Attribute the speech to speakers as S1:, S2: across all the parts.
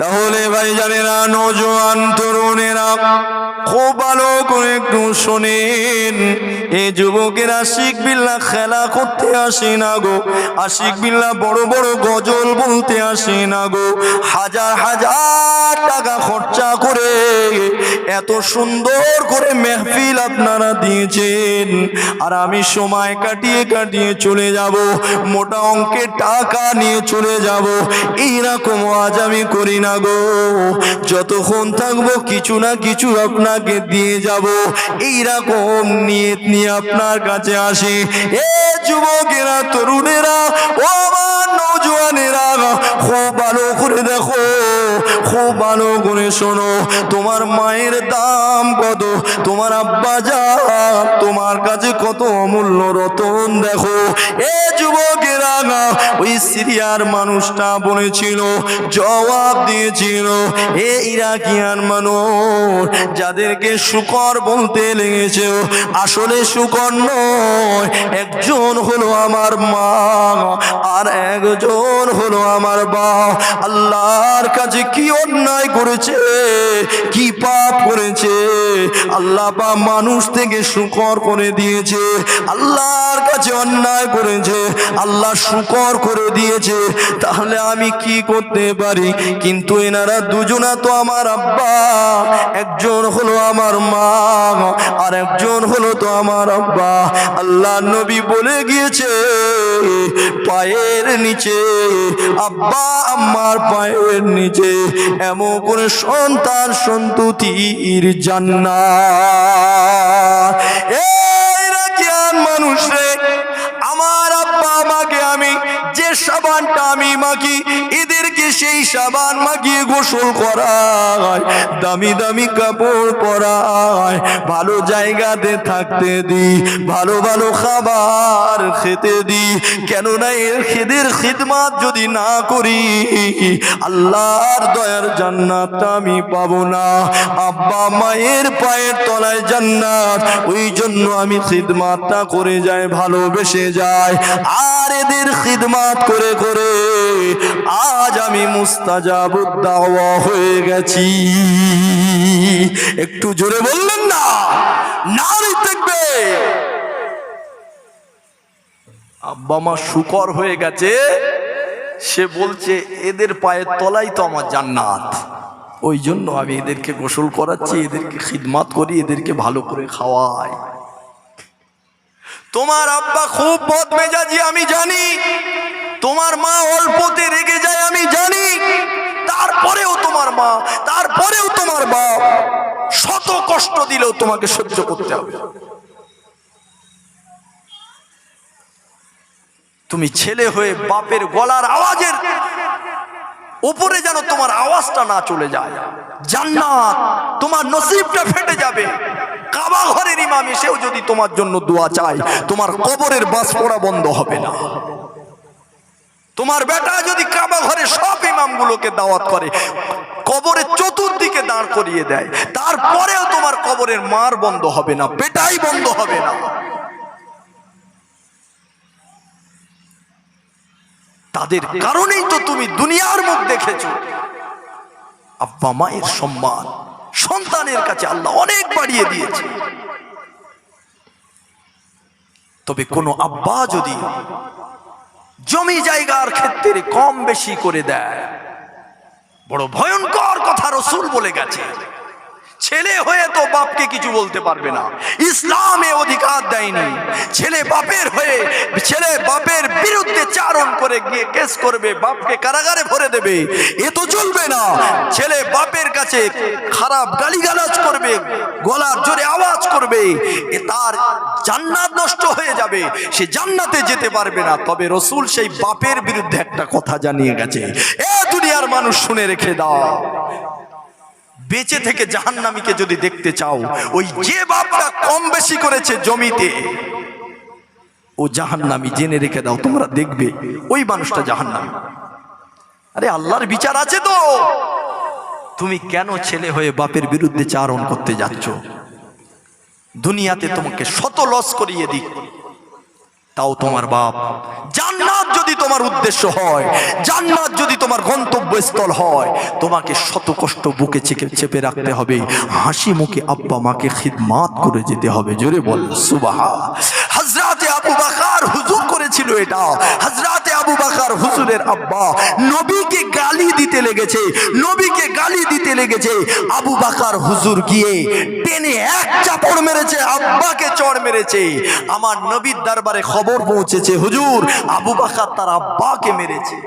S1: তাহলে ভাইজানেরা, নওজোয়ান তরুণেরা, খুব ভালো করে একটু শোনেন। এই যুবকেরা আশিক বিল্লাহ খেলা করতে আসে না গো, আশিক বিল্লাহ বড় বড় গজল বলতে আসে না গো। হাজার হাজার টাকা খরচা করে এত সুন্দর করে মেহফিল আপনারা দিয়েছেন, আর আমি সময় কাটিয়ে কাটিয়ে চলে যাব, মোটা অঙ্কের টাকা নিয়ে চলে যাব, এইরকম আজ আমি করি না গো। যতক্ষণ থাকবো কিছু না কিছু আপনাকে দিয়ে যাব, এইরকম নিয়ত নিয়ে আপনার কাছে আসি। এ যুবকেরা, তরুণেরা, ও আমার নওজোয়ানেরা, খুব ভালো করে দেখো, খুব ভালো করে শোনো। তোমার মায়ের দাম কত, তোমার আব্বা জান তোমার কাছে কত অমূল্য রতন দেখো। এ যুবকেরা, ওই সিরিয়ার মানুষটা বলেছিল, জবাব দিয়েছিল, এ ইরাকিয়ান মানুষ যাদেরকে শুকর বলতে লেগেছে, আসলে শুকর নয়, একজন হলো আমার মা আর একজন হলো আমার বাপ। আল্লাহর কাছে কি অন্যায় করেছে, কি পাপ করেছে, আল্লাহ পাপ মানুষ থেকে শুকর করে দিয়েছে। আল্লাহর কাছে অন্যায় করেছে, আল্লাহ শুকর করে দিয়েছে। তাহলে আমি কি করতে পারি? কিন্তু এনারা দুজনা তো আমার আব্বা, একজন হলো আমার মা আর একজন হলো তো আমার আব্বা। আল্লাহ নবী বলে গিয়েছে, পায়ের নিচে, আব্বা আম্মার পায়ের নিচে এমন করে সন্তান সন্ততির জান্নাত। এই রাকিয়ান মানুষ রে, আমার আব্বা আমাকে আমি যে সাবানটা আমি মাখি, এদেরকে সেই সাবান মাখিয়ে গোসল করায়, দামি দামি কাপড় পরায়, ভালো জায়গাতে থাকতে দিই, ভালো ভালো খাবার খেতে দিই। কেননা এদের খিদমত যদি না করি, আল্লাহর দয়ার জান্নাতটা আমি পাবো না। আব্বা মায়ের পায়ের তলায় জান্নাত, ওই জন্য আমি খিদমতটা করে যাই, ভালোবেসে যাই। আর এদের খিদমত করে করে আজ আমি মুস্তাজাবুদ দাওয়া হয়ে গেছি। একটু জোরে বললেন না, নারী দেখবে। আব্বা মা শুকর হয়ে গেছে, সে বলছে এদের পায়ের তলাই তো আমার জান্নাত, ওই জন্য আমি এদেরকে গোসল করাচ্ছি, এদেরকে খিদমত করি, এদেরকে ভালো করে খাওয়াই। তোমার আব্বা খুব বদমেজাজি আমি জানি, তোমার মা অল্পতে রেগে যায় আমি জানি, তারপরেও তোমার মা, তারপরেও তোমার বাপ শত কষ্ট দিলেও তোমাকে সহ্য করতে হবে। তুমি ছেলে হয়ে বাপের গলার আওয়াজের উপরে যেন তোমার আওয়াজটা না চলে যায়, জান্নাত তোমার নসিবটা ফেটে যাবে। কাবা ঘরের ইমাম এসেও যদি তোমার জন্য দোয়া চায়, তোমার কবরের বাস পড়া বন্ধ হবে না। তোমার বেটা যদি কাবা ঘরে সব ইমামগুলোকে দাওয়াত করে, কবরের চতুর্দিকে দাঁড় করিয়ে দেয়, তারপরেও তোমার কবরের মার বন্ধ হবে না, পেটাই বন্ধ হবে না। তাদের কারণেই তো তুমি দুনিয়ার মুখ দেখেছো। আব্বা মায়ের সম্মান সন্তানের কাছে আল্লাহ অনেক বাড়িয়ে দিয়েছে। তবে কোন আব্বা যদি জমি জায়গার ক্ষেত্রে কম বেশি করে দেয়, বড় ভয়ঙ্কর কথা রাসূল বলে গেছে। ছেলে হয়ে তো বাপকে কিছু বলতে পারবে না, ইসলামে অধিকার দেয়নি। ছেলে বাপের হয়ে, ছেলে বাপের বিরুদ্ধে চারণ করে গিয়ে কেস করবে, বাপকে কারাগারে ভরে দেবে, এ তো চলবে না। ছেলে বাপের কাছে খারাপ গালিগালাজ করবে, গলার জোরে আওয়াজ করবে, এ তার জান্নাত নষ্ট হয়ে যাবে, সে জান্নাতে যেতে পারবে না। তবে রাসূল সেই বাপের বিরুদ্ধে একটা কথা জানিয়ে গেছে, এ দুনিয়ার মানুষ শুনে রেখে দাও, বেঁচে থেকে জাহান্নামীকে যদি দেখতে চাও, ওই যে বাপটা কম বেশি করেছে জমিতে, ও জাহান্নামী, জেনে রেখে দাও, তোমরা দেখবে ওই মানুষটা জাহান্নামী। আরে আল্লাহর বিচার আছে তো। তুমি কেন ছেলে হয়ে বাপের বিরুদ্ধে চারণ করতে যাচ্ছ? দুনিয়াতে তোমাকে শত লস করিয়ে দিক, তাও তোমার বাপ। জান্নাত যদি তোমার উদ্দেশ্য হয়, জান্নাত যদি তোমার গন্তব্যস্থল হয়, তোমাকে শত কষ্ট বুকে চেপে রাখতে হবে, হাসি মুখে আব্বা মাকে খিদমাত করে যেতে হবে। জোরে বল সুবহান। হযরতে আবু বকর হুজুর করেছিল এটা। হযরতে আবু বকর হুজুরের আব্বা নবীকে গালি দিতে লেগেছে, নবীকে গালি দিতে লেগেছে। আবু বকর হুজুর গিয়ে টেনে এক চাপড় মেরেছে, আব্বাকে চড় মেরেছে। আমার নবীর দরবারে খবর পৌঁছেছে, হুজুর আবু বকর তার আব্বাকে মেরেছে।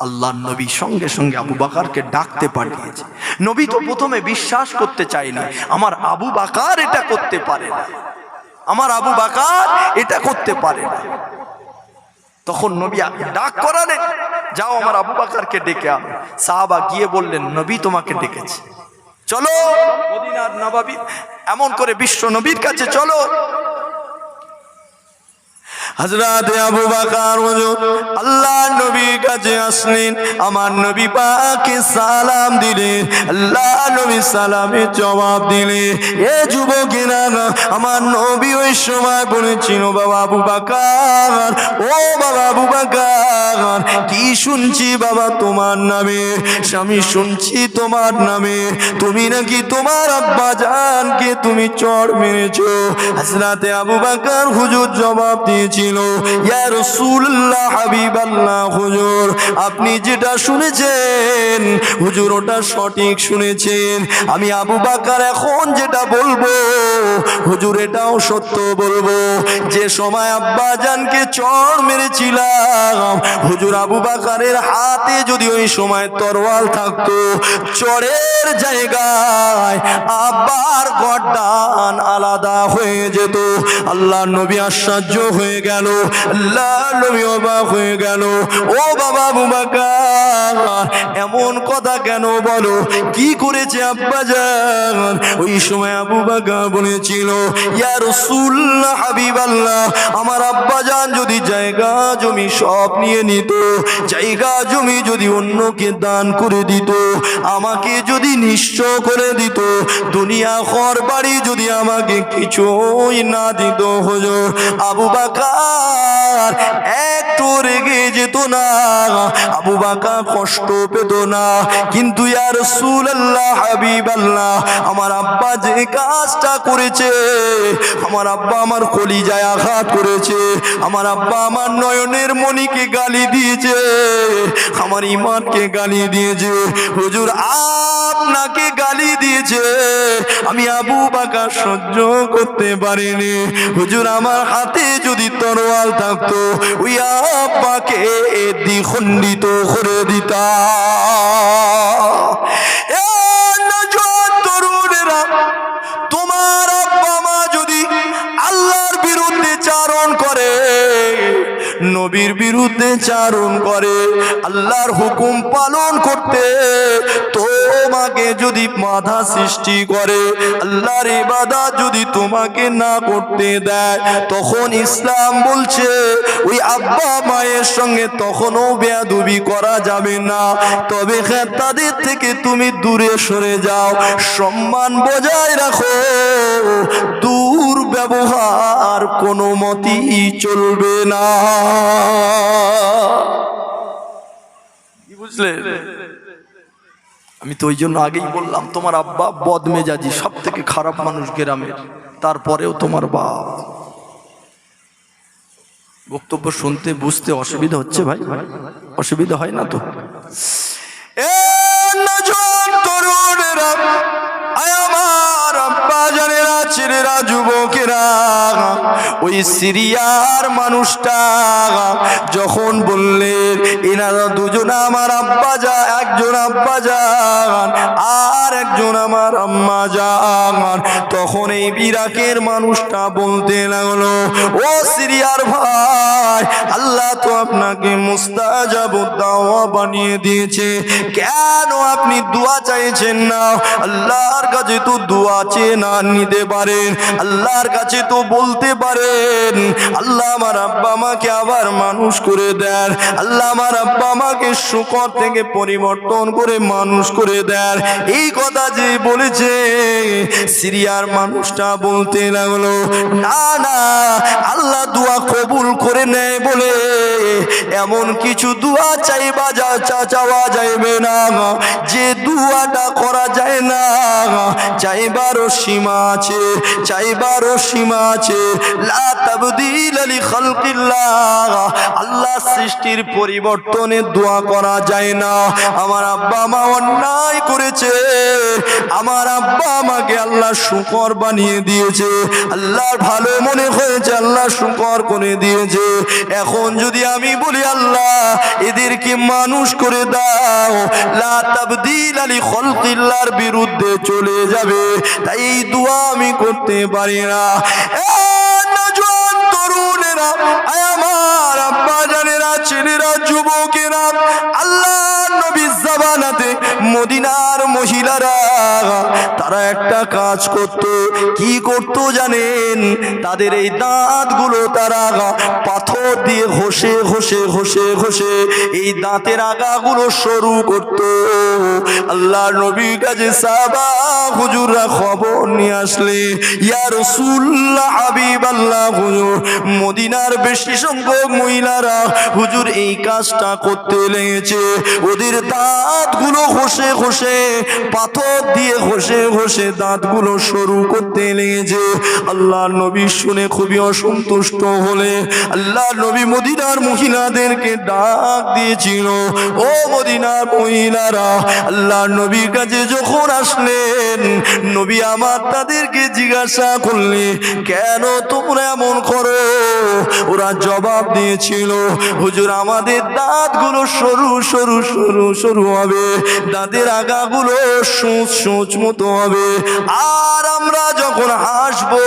S1: আল্লাহর নবী সঙ্গে সঙ্গে আবু বকরকে ডাকতে পাঠিয়েছে। নবী তো প্রথমে বিশ্বাস করতে চায়নি, আমার আবু বকর এটা করতে পারে না, আমার আবু বকর এটা করতে পারে না। তখন নবী ডাক করালেন, যাও আমার আবু বকরকে ডেকে আনো। সাহাবা গিয়ে বললেন, নবী তোমাকে ডেকেছে, চলো মদিনার নববী, এমন করে বিশ্ব নবীর কাছে চলো। হযরতে আবু বকর হুজুর আল্লাহর নবীর কাছে আসলেন। আমার নবী পাককে সালাম দিলেন, আল্লাহর নবী সালামের জবাব দিলেন। এ যুবকেরা, আমার নবী ওই সময় বলেছিল, বাবা আবু বকর, ও বাবা আবু বকর, কি শুনছি বাবা তোমার নামে, আমি শুনছি তোমার নামে, তুমি নাকি তোমার আব্বা জানকে তুমি চড় মেরেছো। হযরতে আবু বকর হুজুর জবাব দিয়েছিল, ইয়া রাসূলুল্লাহ হাবিবাল্লাহ, হুজুর আপনি যেটা শুনেছেন হুজুর ওটা সঠিক শুনেছেন। আমি আবু বকর এখন যেটা বলবো হুজুর এটাও সত্য বলবো। যে সময় আব্বা জানকে চড় মেরেছিলাম হুজুর আবু বকরের হাতে যদি ওই সময় তরোয়াল থাকতো, চড়ের জায়গায় আব্বার গর্দান আলাদা হয়ে যেত। আল্লাহর নবী আশ্চর্য হয়ে গেল, আল্লাহর নবী অবাক হয়ে গেল। ও বাবা আবু বকর, এমন কথা কেন বলো, কি করেছে আব্বা জান? ওই সময় আবু বকর বলেছিল, ইয়া রাসূলুল্লাহ হাবিবাল্লাহ, আমার আব্বা জান যদি জায়গা জমি সব নিয়ে নিত, জায়গা জমি যদি অন্যকে দান করে দিত, আমাকে যদি নিঃস্ব করে দিত, দুনিয়া ঘর বাড়ি যদি আমাকে কিছুই না দিত, হুজুর আবু বকর একটু রেগে যেত না, আবু বকর কষ্ট পেত না। কিন্তু ইয়া রাসূলুল্লাহ হাবিবাল্লাহ, আমার আব্বা যে কাজটা করেছে, আমার আব্বা আমার কলিজায় আঘাত করেছে, আমার আব্বা আমার নয়নের মণিকে গালি দিয়েছে, আমার ঈমানকে গালি দিয়েছে, হুজুর আপনাকে গালি দিয়েছে, আমি আবু বকর সহ্য করতে পারিনি। হুজুর আমার হাতে যদি তরোয়াল থাকতো, ওই আব্বাকে দ্বিখণ্ডিত করে দিতাম। এ নওজোয়ান তরুণেরা, তোমার আব্বা মা যদি আল্লাহর বিরুদ্ধে চারণ করে, নবীর বিরুদ্ধে চারণ করে, আল্লাহর হুকুম পালন করতে তোমাকে যদি বাধা সৃষ্টি করে, আল্লাহর ইবাদত যদি তোমাকে না করতে দেয়, তখন ইসলাম বলছে ওই আব্বা মায়ের সঙ্গে তখনও বেয়াদবি করা যাবে না। তবে হ্যাঁ, তাদের থেকে তুমি দূরে সরে যাও, সম্মান বজায় রাখো, দুর্ব্যবহার কোনো মতেই চলবে না। কি বুঝলে? আমি তো ওই জন্য আগেই বললাম, তোমার আব্বা বদমেজাজি, সব থেকে খারাপ মানুষ গ্রামের, তারপরেও তোমার বাপ। বক্তব্য শুনতে বুঝতে অসুবিধা হচ্ছে ভাই? অসুবিধা হয় না তো? এ নওজোয়ান তরুণেরা, আয় আমার আব্বা জানেরা, ছেলেরা, যুবকেরা, ওই সিরিয়ার মানুষটা যখন বললেন এনারা দুজন আমার আব্বা জান, একজন আব্বা জান আর একজন আমার আম্মা জান, তখন এই ইরাকের মানুষটা বলতে লাগলো, ও সিরিয়ার ভাই, আল্লাহ তো আপনাকে মুস্তাজাবুদ দাওয়া বানিয়ে দিয়েছে, কেন আপনি দোয়া চাইছেন না? আল্লাহর কাছে তো দোয়া চেয়ে না নিতে পারে, বলেন, আল্লাহর কাছে তো বলতে পারেন আল্লাহ আমার আব্বা আমাকে আবার মানুষ করে দেন, আল্লাহ আমার আব্বা আমাকে শুকর থেকে পরিবর্তন করে মানুষ করে দেন। এই কথা যে বলেছে সিরিয়ার মানুষটা বলতে লাগলো, না না, আল্লাহ দোয়া কবুল করে নেয় বলে এমন কিছু দোয়া চাওয়া যাইবে না, যে দোয়াটা করা যায় না চাইবারও সীমা আছে, চাইবারও সীমা আছে। লা তাবদীল লিখালকিল্লাহ, আল্লাহ সৃষ্টির পরিবর্তনে দোয়া করা যায় না। আমার আব্বা মা অন্যায় করেছে, আমার আব্বা আমাকে আল্লাহ শুকর বানিয়ে দিয়েছে, আল্লাহর ভালো মনে হয়েছে আল্লাহ শুকর করে দিয়েছে। এখন যদি আমি বলি আল্লাহ এদেরকে মানুষ করে দাও, লা তাবদীল লিখালকিল্লাহর বিরুদ্ধে চলে যাবে, তাই এই দোয়া আমি করতে পারি না। নওজোয়ান তরুণেরা, আমার আব্বা জানেরা, ছেলেরা, যুবকেরা, আল্লাহ নবীর জামানাতে মদিনার মহিলারা তারা একটা কাজ করত। কি করত জানেন? তাদের এই দাঁতগুলো তারা পাথর দিয়ে ঘষে ঘষে ঘষে ঘষে এই দাঁতের আগাগুলো সরু করত। আল্লাহর নবীর কাছে সাহাবা হুজুররা খবর নিয়ে আসলে, ইয়া রাসূলুল্লাহ, হাবিবাল্লাহ, হুজুর মদিনার বেশি সংখ্যক মহিলারা হুজুর এই কাজটা করতে লেগেছে, ওদের দাঁতগুলো ঘষে ঘষে পাথর দিয়ে ঘষে ঘষে দাঁতগুলো সরু করতে লেগেছে। আল্লাহর নবী শুনে খুবই অসন্তুষ্ট হলে আল্লাহর নবী মদিনার মহিলাদেরকে ডাক দিয়েছিল, ও মদিনার মহিলারা, আল্লাহর নবীর কাছে যখন আসলেন নবী আমার তাদেরকে জিজ্ঞাসা করলে, কেন তোমরা এমন করো? ওরা জবাব দিয়েছিল, হুজুর আমাদের দাঁতগুলো সরু সরু সরু সরু হবে, দাঁতের আগাগুলো সূচ সূচ মতো হবে, আর আমরা যখন হাসবো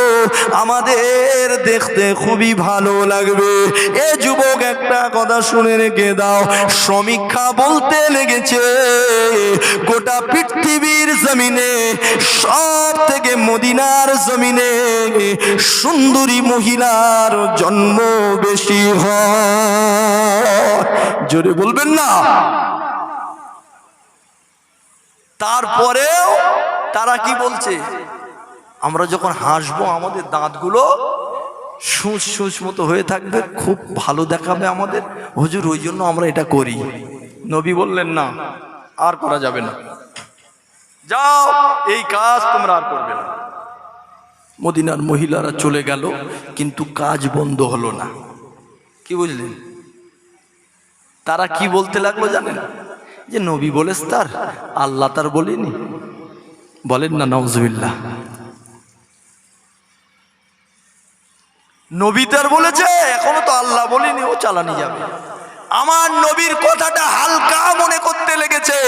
S1: আমাদের দেখতে খুবই ভালো লাগবে। এ যুবক একটা কথা শুনে রেখে দাও, সমীক্ষা বলতে লেগেছে গোটা পৃথিবীর জমিনে সব থেকে মদিনার জমিনে সুন্দরী মহিলার জন্ম বেশি হয়। জোরে বলবেন না? তারপরেও তারা কি বলছে? আমরা যখন হাসবো আমাদের দাঁতগুলো সূচ সূচ মতো হয়ে থাকবে, খুব ভালো দেখাবে আমাদের। হুজুর ওই জন্য আমরা এটা করি। নবী বললেন, না, আর করা যাবে না, যাও এই কাজ তোমরা আর করবে না। মদিনার মহিলারা চলে গেল, কিন্তু কাজ বন্ধ হলো না। কি বুঝলেন? তারা কি বলতে লাগলো জানেন? যে নবী বলেছ তার, আল্লাহ তার বলিনি। বলেন না নাউজুবিল্লাহ। নবী তার বলেছে, এখনো তো আল্লাহ বলিনি, ও চালানি যাবে। আমার নবীর কথাটা হালকা মনে করতে লেগেছে,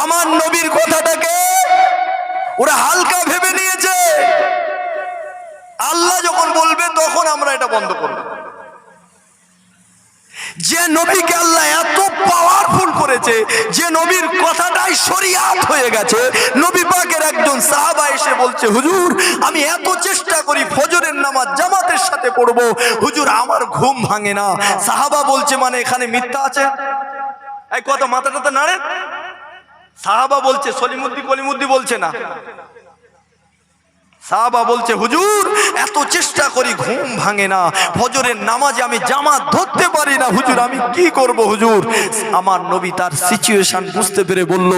S1: আমার নবীর কথাটাকে ওরা হালকা ভেবে নিয়েছে। আল্লাহ যখন বলবে তখন আমরা এটা বন্ধ করব। যে নবীকে আল্লাহ এত পাওয়ারফুল করেছে, যে নবীর কথাটাই শরিয়াত হয়ে গেছে, নবী পাকের একজন সাহাবা এসে বলছে, হুজুর আমি এত চেষ্টা করি ফজরের নামাজ জামাতের সাথে পড়বো, হুজুর আমার ঘুম ভাঙে না। সাহাবা বলছে, মানে এখানে মিথ্যা আছে? এই কথা মাথাটাতে নাড়েন। সাহাবা বলছে, সলিমুদ্দি কলিমুদ্দি বলছে না, সাহাবা বলছে, হুজুর এত চেষ্টা করি ঘুম ভাঙে না, ফজরের নামাজে আমি জামাত ধরতে পারি না, হুজুর আমি কি করব হুজুর? আমার নবী তার সিচুয়েশন বুঝতে পেরে বলল,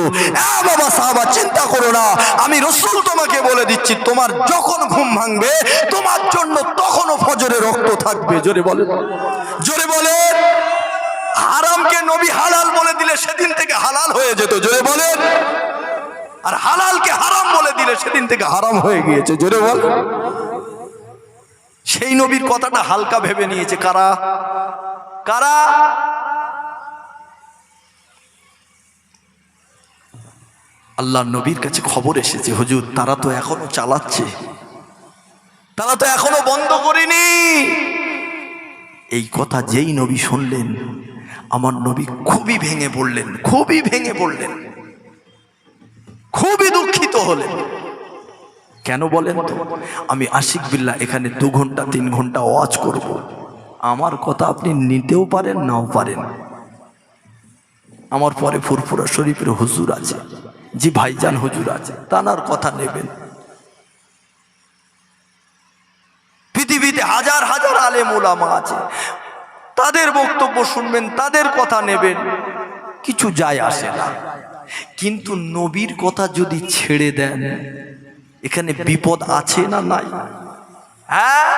S1: বাবা সাহাবা চিন্তা করো না, আমি রাসূল তোমাকে বলে দিচ্ছি, তোমার যখন ঘুম ভাঙবে তোমার জন্য তখনও ফজরে রক্ত থাকবে। জোরে বলেন, জোরে বলেন। হারামকে নবী হালাল বলে দিলে সেদিন থেকে হালাল হয়ে যেত। জোরে বলেন। আর হালালকে হারাম বলে দিলে সেদিন থেকে হারাম হয়ে গিয়েছে। জোরে বল। সেই নবীর কথাটা হালকা ভেবে নিয়েছে কারা? কারা? আল্লাহর নবীর কাছে খবর এসেছে, হুজুর তারা তো এখনো চালাচ্ছে, তারা তো এখনো বন্ধ করেনি। এই কথা যেই নবী শুনলেন, আমার নবী খুবই ভেঙে পড়লেন, খুবই ভেঙে পড়লেন, খুবই দুঃখিত হলেন। কেন বলেন তো? আমি আশিক বিল্লাহ এখানে 2 ঘন্টা 3 ঘন্টা ওয়াজ করব, আমার কথা আপনি নিতেও পারেন নাও পারেন। আমার পরে ফুরফুরা শরীফের হুজুর আছে, জি ভাইজান হুজুর আছে, তানার কথা নেবেন। পৃথিবীতে হাজার হাজার আলেম ওলামা আছে, তাদের বক্তব্য শুনবেন, তাদের কথা নেবেন, কিছু যায় আসে না। কিন্তু নবীর কথা যদি ছেড়ে দেন, এখানে বিপদ আছে না নাই? হ্যাঁ,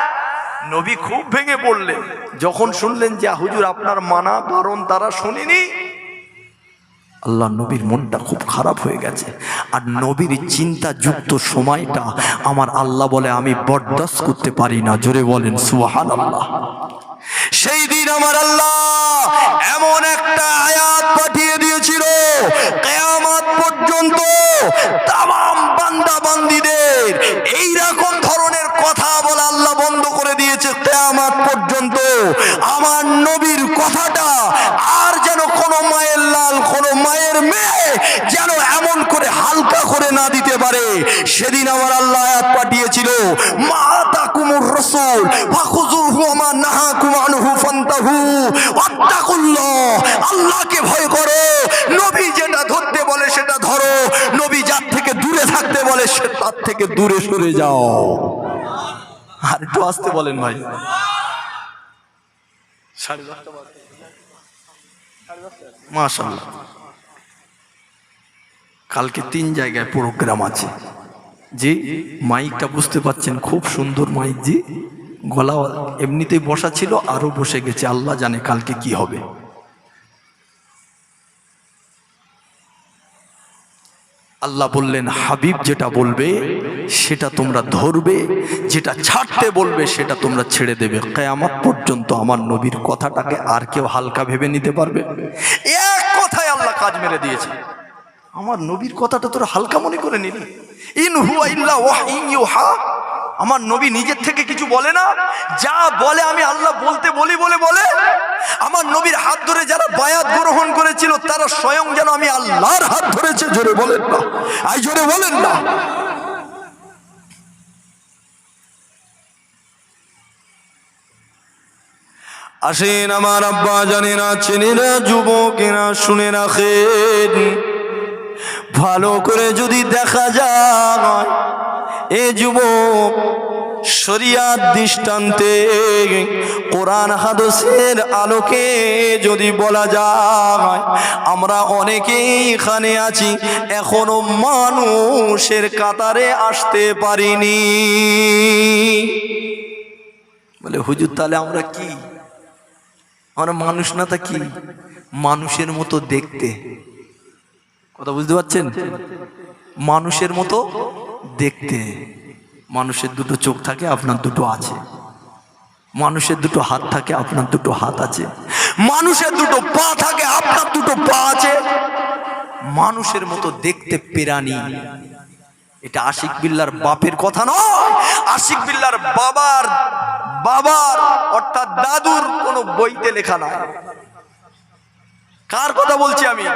S1: নবী খুব ভেঙে পড়লেন যখন শুনলেন যে হুজুর আপনার মানা বারণ তারা শুনেনি। আল্লাহ নবীর মনটা খুব খারাপ হয়ে গেছে। আর নবীর চিন্তা যুক্ত সময়টা আমার আল্লাহ বলে আমি বরদাস্ত করতে পারি না। জোরে বলেন সুবহানাল্লাহ। সেই দিন আমার আল্লাহ এমন একটা আয়াত পাঠিয়ে দিয়েছিল, কিয়ামত পর্যন্ত তামাম বান্দা বান্দীদের এইরকম ধরনের কথা বলা আল্লাহ বন্ধ করে দিয়েছে। কিয়ামত পর্যন্ত আমার নবীর কথাটা আর যেন কোনো মায়ের লাল, কোনো মায়ের মেয়ে যেন এমন করে হালকা করে না দিতে পারে। সেদিন আমার আল্লাহ আয়াত পাঠিয়েছিল, মা তাকুমুর রাসূল ফাখুযুহু ওয়া মা নাহাকুম আনহু ফান্তাহু ওয়াত্তাকুল্লাহ। আল্লাহকে ভয় করো, নবী যেটা ধরতে বলে সেটা ধরো, নবী যার থেকে দূরে থাকতে বলে সে তার থেকে দূরে সরে যাও। আর একটু আসতে বলেন ভাই। 10:30 মাশাআল্লাহ। কালকে 3 জায়গায় প্রোগ্রাম আছে। জি, মাইকটা বুঝতে পাচ্ছেন, খুব সুন্দর মাইক। জি, গলা এমনিতেই বসা ছিল, আরো বসে গেছে, আল্লাহ জানে কালকে কি হবে। আল্লাহ বললেন হাবিব যেটা বলবে সেটা তোমরা ধরবে, যেটা ছাড়তে বলবে সেটা তোমরা ছেড়ে দেবে। কিয়ামত পর্যন্ত আমার নবীর কথাটাকে আর কেউ হালকা ভেবে নিতে পারবে? এক কথায় আল্লাহ কাজ মেরে দিয়েছে। আমার নবীর কথাটা তোরা হালকা মনে করে নিলি? ইন হুয়া ইল্লা ওয়াহয়ুন ইউহা। আমার নবী নিজের থেকে কিছু বলে না, যা বলে আমি আল্লাহ বলতে বলি বলে বলে। আমার নবীর হাত ধরে যারা বায়াত গ্রহণ করেছিল তারা স্বয়ং যেন আমি আল্লাহর হাত ধরেছে। জোরে বলেন না, আই জোরে বলেন না। আসেন আমার আব্বা জানেরা, ছেলেরা, যুবকেরা শুনে রাখেন, ভালো করে যদি দেখা যায় এ যুবক শরিয়াত দৃষ্টান্তে কোরআন হাদিসের আলোকে যদি বলা যায়, আমরা অনেকেই এখানে আছি এখনো মানুষের কাতারে আসতে পারিনি। বলে হুজুর তাহলে আমরা কি? আমরা মানুষ না তা কি? মানুষের মতো দেখতে। কথা বুঝতে পারছেন? মানুষের মতো দেখতে। মানুষের 2টো চোখ থাকে, আপনার 2টো আছে। মানুষের 2টো হাত থাকে, আপনার 2টো হাত আছে। মানুষের 2টো পা থাকে, আপনার 2টো পা আছে। মানুষের মতো দেখতে প্রাণী। এটা আশিক বিল্লাহর বাপের কথা নয়, আশিক বিল্লাহর বাবার অর্থাৎ দাদুর কোনো বইতে লেখা নয়। কার কথা বলছি আমি?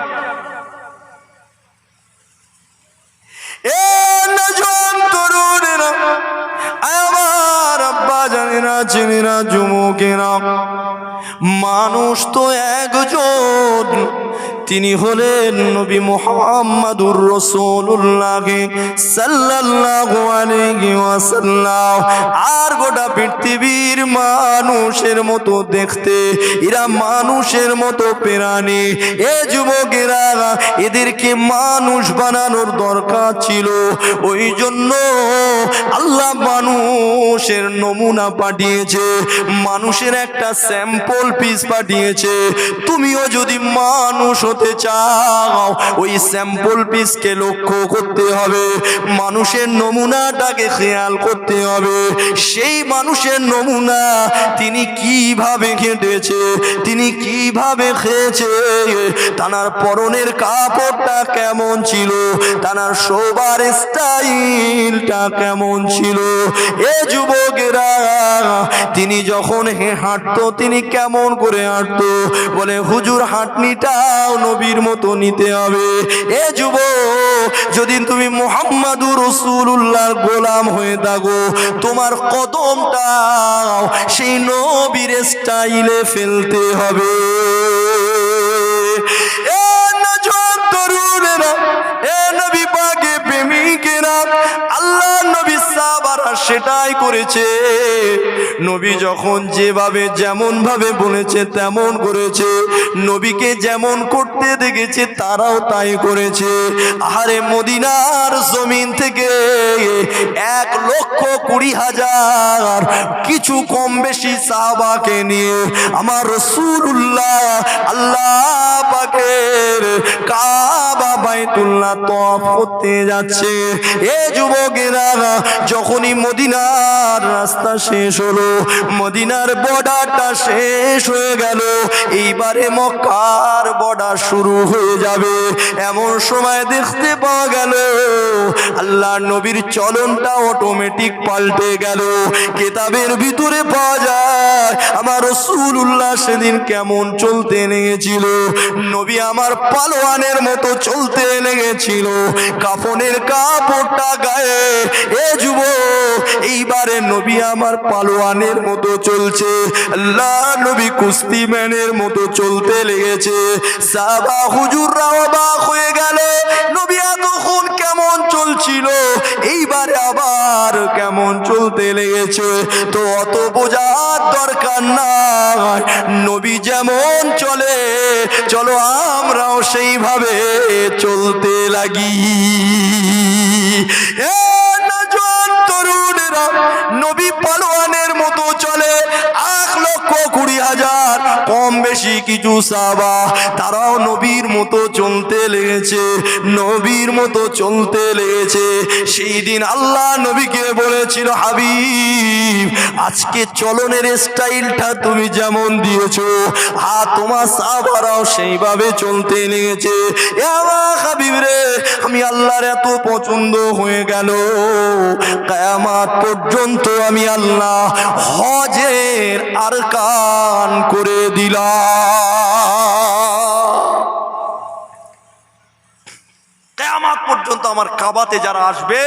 S1: এ নজওয়ান তরুণেরা, আমার আব্বা জানেরা, ছেলেরা, যুবকেরা, মানুষ তো একজন, তিনি হলেন নবী মুহাম্মাদুর রাসূলুল্লাহ সাল্লাল্লাহু আলাইহি ওয়াসাল্লাম। আর গোটা পৃথিবীর মানুষের মতো দেখতে, এরা মানুষের মতো প্রাণী। এ যুবকেরা, এদেরকে মানুষ বানানোর দরকার ছিল। ওই জন্য আল্লাহ মানুষের নমুনা পাঠিয়েছে, মানুষের একটা স্যাম্পল পিস পাঠিয়েছে। তুমিও যদি মানুষ হতে চাও, ওই স্যাম্পল পিসকে লক্ষ্য করতে হবে, মানুষের নমুনাটাকে খেয়াল করতে হবে। সেই মানুষের নমুনা, তিনি কিভাবে খেটেছে, তিনি কিভাবে খেয়েছে, তার পরনের কাপড়টা কেমন ছিল, তার শোবার স্টাইলটা কেমন ছিল। এ যুবকেরা, তিনি যখন হাঁটতো তিনি কেমন করে হাঁটতো? বলে হুজুর হাঁটনিটাও নবীর মতো নিতে হবে। এ যুবক, যদি তুমি মুহাম্মাদুর রাসূলুল্লাহর গোলাম হয়ে থাকো, তোমার কদমটা সেই নবীর স্টাইলে ফেলতে হবে। এ নওজোয়ান তরুণেরা, এ নবী পাকে প্রেমিকেরা, আল্লাহ নবী সাহাবারা সেটাই করেছে। নবী যখন যেভাবে যেমন ভাবে বলেছে তেমন করেছে, নবীকে যেমন করতে দেখেছে তারাও তাই করেছে। আহারে মদিনার জমিন থেকে 1,20,000 কিছু কম বেশি সাহাবাকে নিয়ে আমার রাসূলুল্লাহ আল্লাহ পাকের কাবা বাইতুল্লাহ তওয়াফ করতে যাচ্ছে। এ যুবকেরা, যখনই মদিনার রাস্তা শেষ হলো, মদিনার বর্ডারটা শেষ হয়ে গেল, এইবারে মক্কার বর্ডার শুরু হয়ে যাবে। এমন সময় দেখতে পাওয়া গেল আল্লাহর নবীর চলনটা অটোমেটিক পাল্টে গেল। কিতাবের ভিতরে পাওয়া যায় আমার রাসূলুল্লাহ সেদিন কেমন চলতে লেগেছিল। নবী আমার পালোয়ানের মতো চলতে লেগেছিল, কাফনের কাপড়টা গায়ে। এ যুবক, এইবারে নবী আমার পালোয়ানের মতো চলছে, আল্লাহ নবী কুস্তিম্যানের মতো চলতে লেগেছে। সাহাবা হুজুররা অবাক হয়ে গেল, নবী এতক্ষণ কেমন চলছিল, এইবারে আবার কেমন চলতে লেগেছে। তো অত বোঝার দরকার নাই, নবী যেমন চলে চলো আমরাও সেইভাবে চলতে লাগি। এ নওজোয়ান তরুণেরা, নবী পালোয়ানের মতো চলে। 1,20,000 কম বেশি কিছু সাহাবা তারাও নবীর মতো চলতে লেগেছে, নবীর মতো চলতে লেগেছে। সেই দিন আল্লাহ নবীকে বলেছিল, হাবিব আজকে চলনের স্টাইলটা তুমি যেমন দিয়েছো, তোমার সাহাবারাও সেইভাবে চলতে লেগেছে। এ আমার হাবিব রে, আমি আল্লাহর এত পছন্দ হয়ে গেল, কিয়ামত পর্যন্ত আমি আল্লাহ হজের আরকান করে দিলাম। কিয়ামত পর্যন্ত আমার কাবাতে যারা আসবে